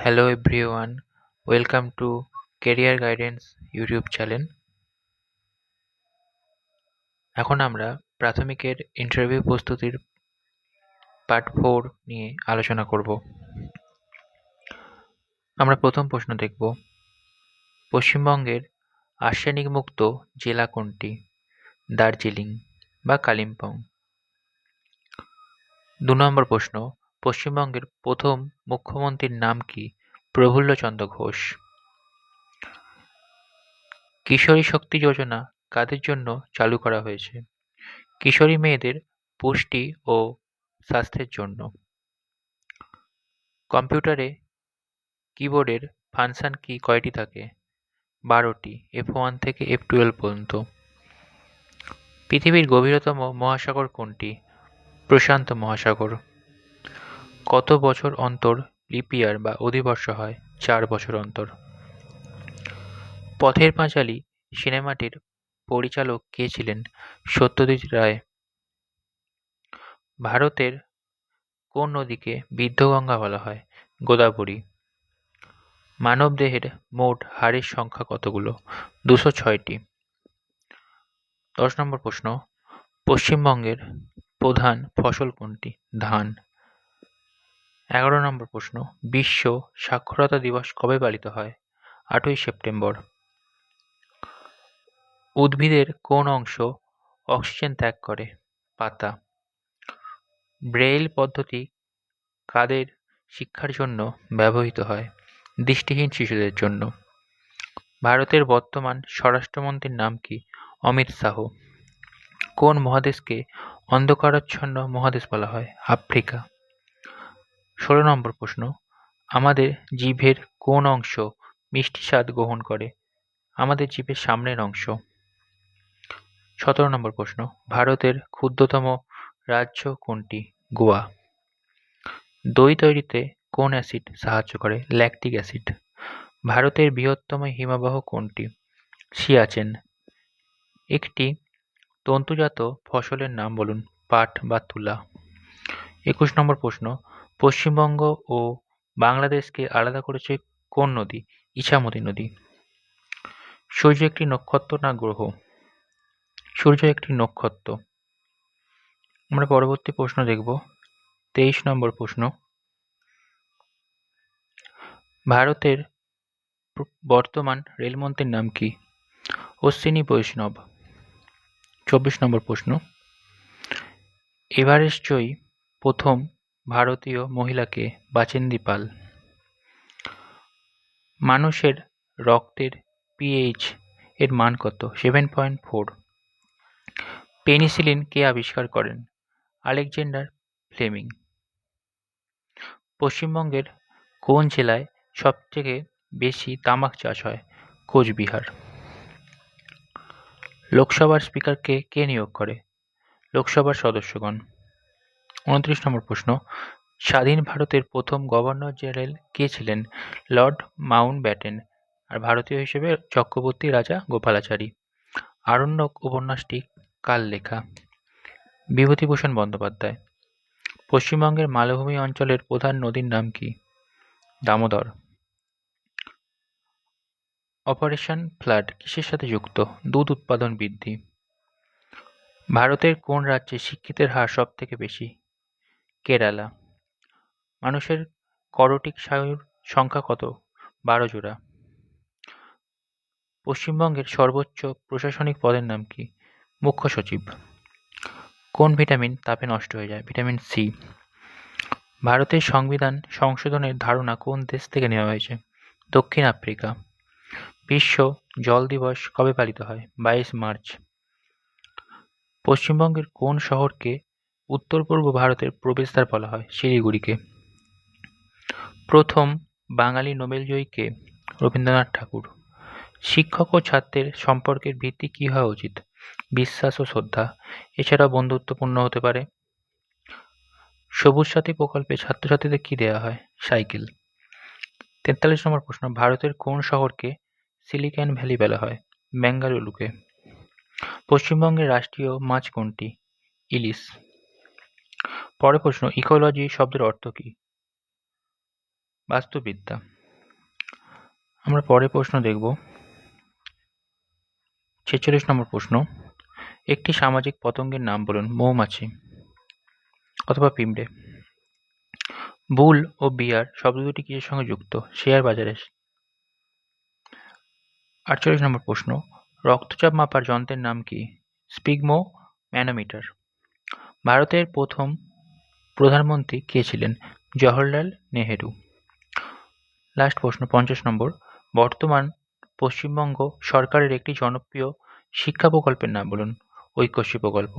Hello everyone, welcome to Career Guidance YouTube channel. এখন আমরা প্রাথমিকের interview প্রস্তুতির পার্ট 4 নিয়ে আলোচনা করব। আমরা প্রথম প্রশ্ন দেখব, পশ্চিমবঙ্গের আর্সেনিক মুক্ত জেলা কোনটি? দার্জিলিং বা কালিম্পং। 2 নম্বর প্রশ্ন, পশ্চিমবঙ্গের প্রথম মুখ্যমন্ত্রীর নাম কি? প্রফুল্লচন্দ্র ঘোষ। কিশোরী শক্তি যোজনা কাদের জন্য চালু করা হয়েছে? কিশোরী মেয়েদের পুষ্টি ও স্বাস্থ্যের জন্য। কম্পিউটারে কিবোর্ডের ফাংশন কি কয়টি থাকে? 12টি, F1 থেকে F12 পর্যন্ত। পৃথিবীর গভীরতম মহাসাগর কোনটি? প্রশান্ত মহাসাগর। কত বছর অন্তর লিপ ইয়ার বা অধিবর্ষ হয়? 4 বছর অন্তর। পথের পাঁচালী সিনেমাটির পরিচালক কে ছিলেন? সত্যজিৎ রায়। ভারতের কোন নদীকে বিদ্ধগঙ্গা বলা হয়? গোদাবরী। মানবদেহের মোট হাড়ের সংখ্যা কতগুলো? 206টি। 10 নম্বর প্রশ্ন, পশ্চিমবঙ্গের প্রধান ফসল কোনটি? ধান। 11 নম্বর প্রশ্ন, বিশ্ব সাক্ষরতা দিবস কবে পালিত হয়? 8ই সেপ্টেম্বর। উদ্ভিদের কোন অংশ অক্সিজেন ত্যাগ করে? পাতা। ব্রেইল পদ্ধতি কাদের শিক্ষার জন্য ব্যবহৃত হয়? দৃষ্টিহীন শিশুদের জন্য। ভারতের বর্তমান স্বরাষ্ট্রমন্ত্রীর নাম কি? অমিত শাহ। কোন মহাদেশকে অন্ধকারাচ্ছন্ন মহাদেশ বলা হয়? আফ্রিকা। 16 নম্বর প্রশ্ন, আমাদের জিভের কোন অংশ মিষ্টি স্বাদ গ্রহণ করে? আমাদের জিভের সামনের অংশ। 17 নম্বর প্রশ্ন, ভারতের ক্ষুদ্রতম রাজ্য কোনটি? গোয়া। দই তৈরিতে কোন অ্যাসিড সাহায্য করে? Lactic acid. ভারতের বৃহত্তম হিমবাহ কোনটি? সিয়াচেন। একটি তন্তুজাত ফসলের নাম বলুন। পাট বা তুলা। 21 নম্বর প্রশ্ন, পশ্চিমবঙ্গ ও বাংলাদেশকে আলাদা করেছে কোন নদী? ইছামতি নদী। সূর্য একটি নক্ষত্র না গ্রহ? সূর্য একটি নক্ষত্র। আমরা পরবর্তী প্রশ্ন দেখব, 23 নম্বর প্রশ্ন, ভারতের বর্তমান রেলমন্ত্রীর নাম কি? অশ্বিনী বৈষ্ণব। 24 নম্বর প্রশ্ন, এভারেস্ট জয়ী প্রথম ভারতীয় মহিলা কে? বাচেন্দ্রী পাল। মানুষের রক্তের পিএইচ এর মান কত? 7.4। পেনিসিলিন কে আবিষ্কার করেন? Alexander Fleming. পশ্চিমবঙ্গের কোন জেলায় সবথেকে বেশি তামাক চাষ হয়? কোচবিহার। লোকসভার স্পিকারকে কে নিয়োগ করে? লোকসভার সদস্যগণ। 29 নম্বর প্রশ্ন, স্বাধীন ভারতের প্রথম গভর্নর জেনারেল কে ছিলেন? Lord Mountbatten. আর ভারতীয় হিসেবে চক্রবর্তী রাজা গোপালাচারী। আরণ্যক উপন্যাসটি কার লেখা? বিভূতিভূষণ বন্দ্যোপাধ্যায়। পশ্চিমবঙ্গের মালভূমি অঞ্চলের প্রধান নদীর নাম কি? দামোদর। অপারেশন ফ্লাড কিসের সাথে যুক্ত? দুধ উৎপাদন বৃদ্ধি। ভারতের কোন রাজ্যে শিক্ষিতের হার সব থেকে বেশি? কেরালা। মানুষের করটিক স্নায়ুর সংখ্যা কত? 12 জোড়া। পশ্চিমবঙ্গের সর্বোচ্চ প্রশাসনিক পদের নাম কি? মুখ্য সচিব। কোন ভিটামিন তাপে নষ্ট হয়ে যায়? Vitamin C. ভারতের সংবিধান সংশোধনের ধারণা কোন দেশ থেকে নেওয়া হয়েছে? দক্ষিণ আফ্রিকা। বিশ্ব জল দিবস কবে পালিত হয়? 22 মার্চ। পশ্চিমবঙ্গের কোন শহরকে উত্তর পূর্ব ভারতের প্রবেশদ্বার বলা হয়? শিলিগুড়িকে। প্রথম বাঙালি নোবেলজয়ী কে? রবীন্দ্রনাথ ঠাকুর। শিক্ষক ও ছাত্রের সম্পর্কের ভিত্তি কি হওয়া উচিত? বিশ্বাস ও শ্রদ্ধা। এছাড়াও বন্ধুত্বপূর্ণ হতে পারে। সবুজ সাথী প্রকল্পে ছাত্রছাত্রীদের কি দেওয়া হয়? সাইকেল। 43 নম্বর প্রশ্ন, ভারতের কোন শহরকে সিলিকন ভ্যালি বলা হয়? বেঙ্গালুরুকে। পশ্চিমবঙ্গের রাষ্ট্রীয় মাছ কোনটি? ইলিশ। পরের প্রশ্ন, ইকোলজি শব্দের অর্থ কি? বাস্তুবিদ্যা। আমরা পরের প্রশ্ন দেখব ৪৬ নম্বর প্রশ্ন, একটি সামাজিক পতঙ্গের নাম বলুন। মৌমাছি অথবা পিঁপড়ে। বুল ও বিয়ার শব্দ দুটি কিসের সঙ্গে যুক্ত? শেয়ার বাজারে। ৪৮ নম্বর প্রশ্ন, রক্তচাপ মাপার যন্ত্রের নাম কি? স্পিগমো ম্যানোমিটার। ভারতের প্রথম প্রধানমন্ত্রী কে ছিলেন? জওহরলাল নেহেরু। লাস্ট প্রশ্ন ৫০ নম্বর, বর্তমান পশ্চিমবঙ্গ সরকারের একটি জনপ্রিয় শিক্ষা প্রকল্পের নাম বলুন। ঐক্যশ্রী প্রকল্প।